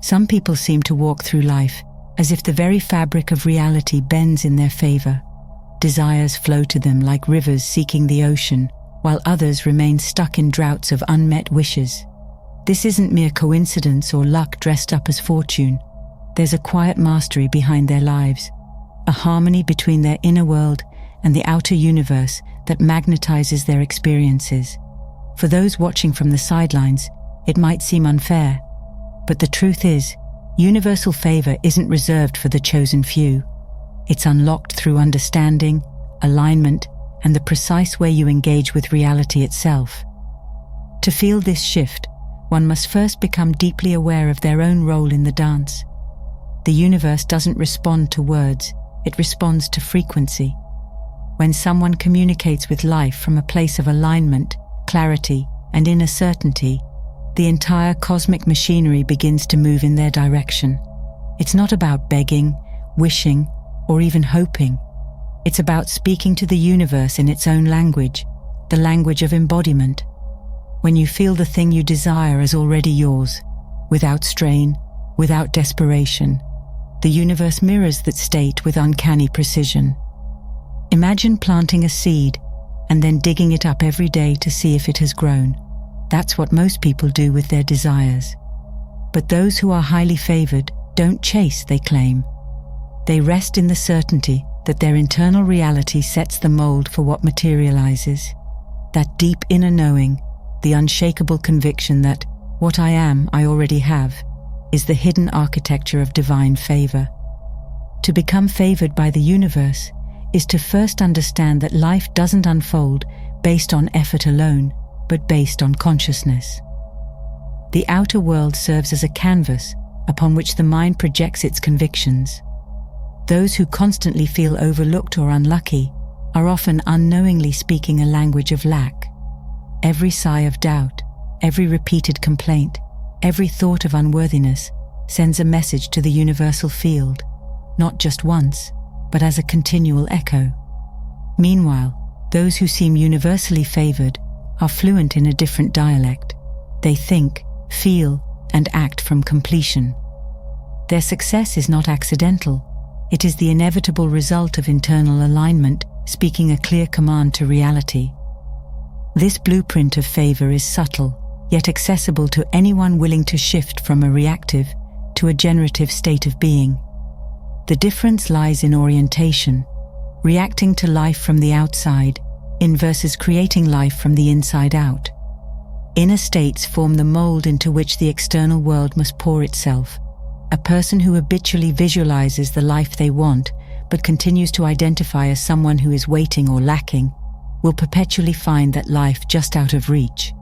Some people seem to walk through life as if the very fabric of reality bends in their favor. Desires flow to them like rivers seeking the ocean, while others remain stuck in droughts of unmet wishes. This isn't mere coincidence or luck dressed up as fortune. There's a quiet mastery behind their lives, a harmony between their inner world and the outer universe that magnetizes their experiences. For those watching from the sidelines, it might seem unfair, but the truth is, universal favor isn't reserved for the chosen few. It's unlocked through understanding, alignment, and the precise way you engage with reality itself. To feel this shift, one must first become deeply aware of their own role in the dance. The universe doesn't respond to words, it responds to frequency. When someone communicates with life from a place of alignment, clarity, and inner certainty, the entire cosmic machinery begins to move in their direction. It's not about begging, wishing, or even hoping. It's about speaking to the universe in its own language, the language of embodiment. When you feel the thing you desire is already yours, without strain, without desperation, the universe mirrors that state with uncanny precision. Imagine planting a seed and then digging it up every day to see if it has grown. That's what most people do with their desires. But those who are highly favored don't chase, they claim. They rest in the certainty that their internal reality sets the mold for what materializes. That deep inner knowing, the unshakable conviction that what I am, I already have, is the hidden architecture of divine favor. To become favored by the universe is to first understand that life doesn't unfold based on effort alone, but based on consciousness. The outer world serves as a canvas upon which the mind projects its convictions. Those who constantly feel overlooked or unlucky are often unknowingly speaking a language of lack. Every sigh of doubt, every repeated complaint, every thought of unworthiness sends a message to the universal field, not just once, but as a continual echo. Meanwhile, those who seem universally favored are fluent in a different dialect. They think, feel, and act from completion. Their success is not accidental. It is the inevitable result of internal alignment, speaking a clear command to reality. This blueprint of favor is subtle, yet accessible to anyone willing to shift from a reactive to a generative state of being. The difference lies in orientation, reacting to life from the outside in versus creating life from the inside out. Inner states form the mold into which the external world must pour itself. A person who habitually visualizes the life they want but continues to identify as someone who is waiting or lacking will perpetually find that life just out of reach.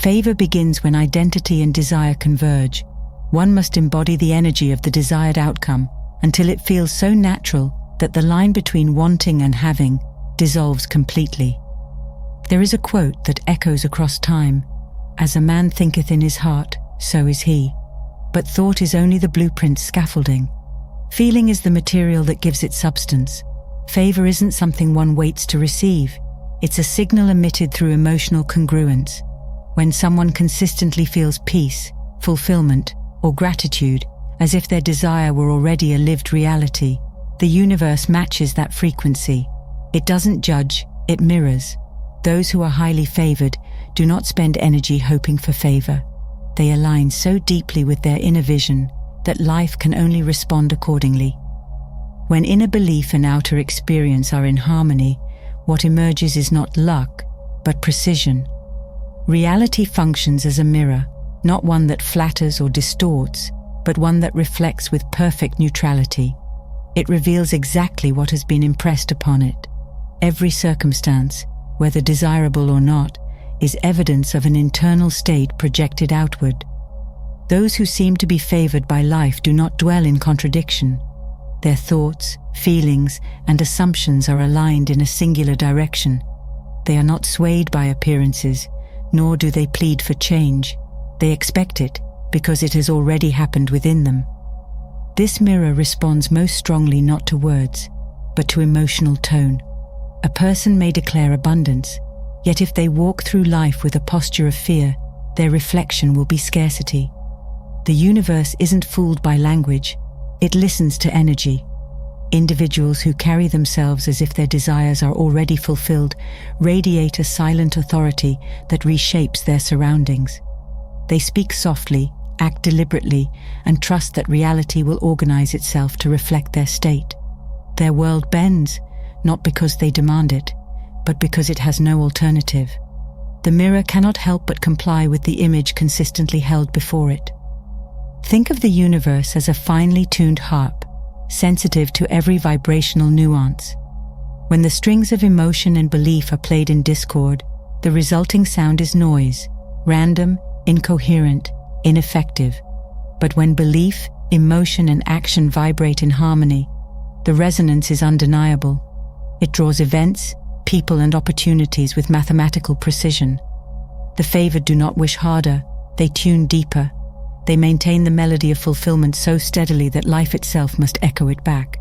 Favor begins when identity and desire converge. One must embody the energy of the desired outcome until it feels so natural that the line between wanting and having dissolves completely. There is a quote that echoes across time: "As a man thinketh in his heart, so is he." But thought is only the blueprint scaffolding. Feeling is the material that gives it substance. Favor isn't something one waits to receive. It's a signal emitted through emotional congruence. When someone consistently feels peace, fulfillment, or gratitude, as if their desire were already a lived reality, the universe matches that frequency. It doesn't judge, it mirrors. Those who are highly favored do not spend energy hoping for favor. They align so deeply with their inner vision that life can only respond accordingly. When inner belief and outer experience are in harmony, what emerges is not luck, but precision. Reality functions as a mirror, not one that flatters or distorts, but one that reflects with perfect neutrality. It reveals exactly what has been impressed upon it. Every circumstance, whether desirable or not, is evidence of an internal state projected outward. Those who seem to be favored by life do not dwell in contradiction. Their thoughts, feelings, and assumptions are aligned in a singular direction. They are not swayed by appearances, nor do they plead for change. They expect it because it has already happened within them. This mirror responds most strongly not to words, but to emotional tone. A person may declare abundance, yet if they walk through life with a posture of fear, their reflection will be scarcity. The universe isn't fooled by language, it listens to energy. Individuals who carry themselves as if their desires are already fulfilled radiate a silent authority that reshapes their surroundings. They speak softly, act deliberately, and trust that reality will organize itself to reflect their state. Their world bends, not because they demand it, but because it has no alternative. The mirror cannot help but comply with the image consistently held before it. Think of the universe as a finely tuned harp, sensitive to every vibrational nuance. When the strings of emotion and belief are played in discord, the resulting sound is noise, random, incoherent, ineffective. But when belief, emotion, and action vibrate in harmony, the resonance is undeniable. It draws events, people, and opportunities with mathematical precision. The favored do not wish harder, they tune deeper. They maintain the melody of fulfillment so steadily that life itself must echo it back.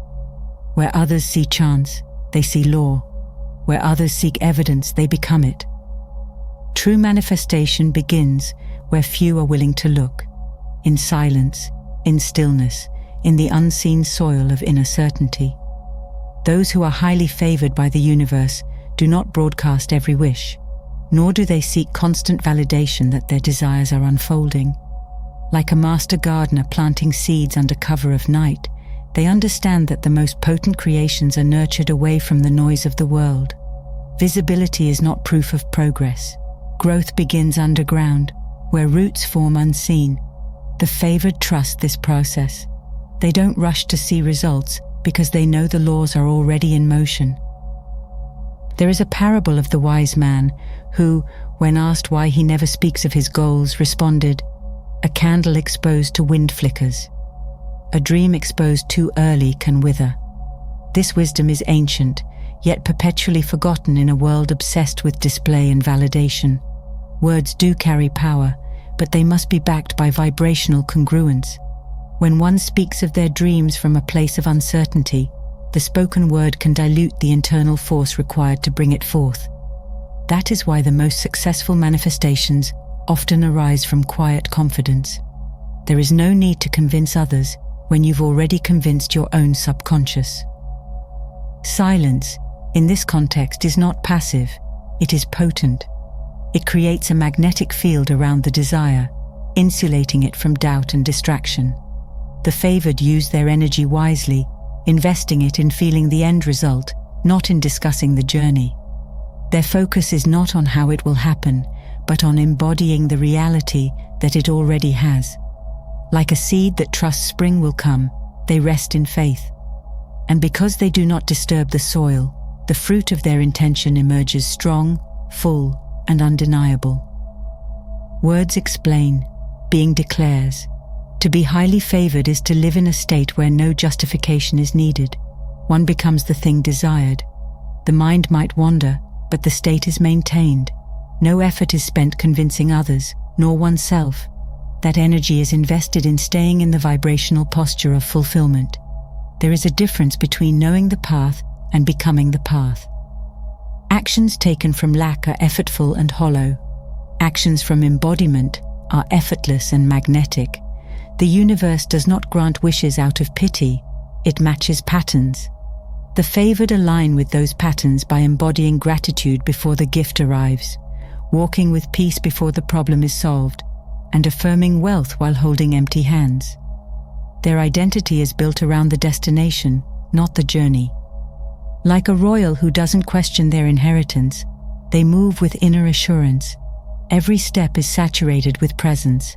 Where others see chance, they see law. Where others seek evidence, they become it. True manifestation begins where few are willing to look, in silence, in stillness, in the unseen soil of inner certainty. Those who are highly favored by the universe do not broadcast every wish, nor do they seek constant validation that their desires are unfolding. Like a master gardener planting seeds under cover of night, they understand that the most potent creations are nurtured away from the noise of the world. Visibility is not proof of progress. Growth begins underground, where roots form unseen. The favored trust this process. They don't rush to see results because they know the laws are already in motion. There is a parable of the wise man who, when asked why he never speaks of his goals, responded, "A candle exposed to wind flickers. A dream exposed too early can wither." This wisdom is ancient, yet perpetually forgotten in a world obsessed with display and validation. Words do carry power, but they must be backed by vibrational congruence. When one speaks of their dreams from a place of uncertainty, the spoken word can dilute the internal force required to bring it forth. That is why the most successful manifestations often arise from quiet confidence. There is no need to convince others when you've already convinced your own subconscious. Silence, in this context, is not passive, it is potent. It creates a magnetic field around the desire, insulating it from doubt and distraction. The favored use their energy wisely, investing it in feeling the end result, not in discussing the journey. Their focus is not on how it will happen, but on embodying the reality that it already has. Like a seed that trusts spring will come, they rest in faith. And because they do not disturb the soil, the fruit of their intention emerges strong, full, and undeniable. Words explain, being declares. To be highly favored is to live in a state where no justification is needed. One becomes the thing desired. The mind might wander, but the state is maintained. No effort is spent convincing others, nor oneself. That energy is invested in staying in the vibrational posture of fulfillment. There is a difference between knowing the path and becoming the path. Actions taken from lack are effortful and hollow. Actions from embodiment are effortless and magnetic. The universe does not grant wishes out of pity, it matches patterns. The favored align with those patterns by embodying gratitude before the gift arrives, walking with peace before the problem is solved, and affirming wealth while holding empty hands. Their identity is built around the destination, not the journey. Like a royal who doesn't question their inheritance, they move with inner assurance. Every step is saturated with presence.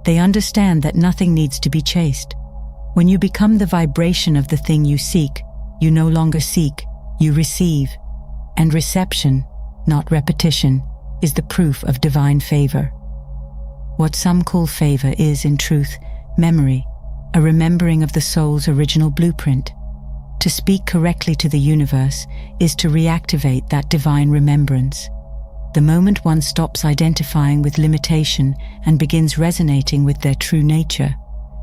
They understand that nothing needs to be chased. When you become the vibration of the thing you seek, you no longer seek, you receive. And reception, not repetition, is the proof of divine favor. What some call favor is, in truth, memory, a remembering of the soul's original blueprint. To speak correctly to the universe is to reactivate that divine remembrance. The moment one stops identifying with limitation and begins resonating with their true nature,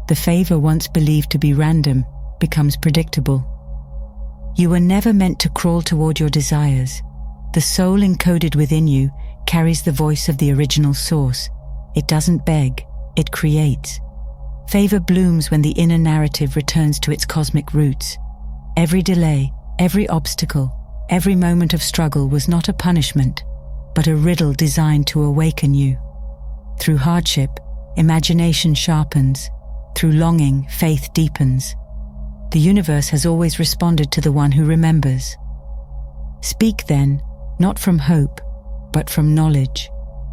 the favor once believed to be random becomes predictable. You were never meant to crawl toward your desires. The soul encoded within you carries the voice of the original source. It doesn't beg, it creates. Favor blooms when the inner narrative returns to its cosmic roots. Every delay, every obstacle, every moment of struggle was not a punishment, but a riddle designed to awaken you. Through hardship, imagination sharpens. Through longing, faith deepens. The universe has always responded to the one who remembers. Speak then, not from hope, but from knowledge.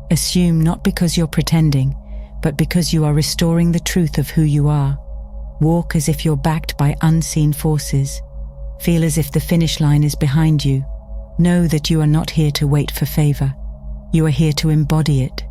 Assume not because you're pretending, but because you are restoring the truth of who you are. Walk as if you're backed by unseen forces. Feel as if the finish line is behind you. Know that you are not here to wait for favor. You are here to embody it.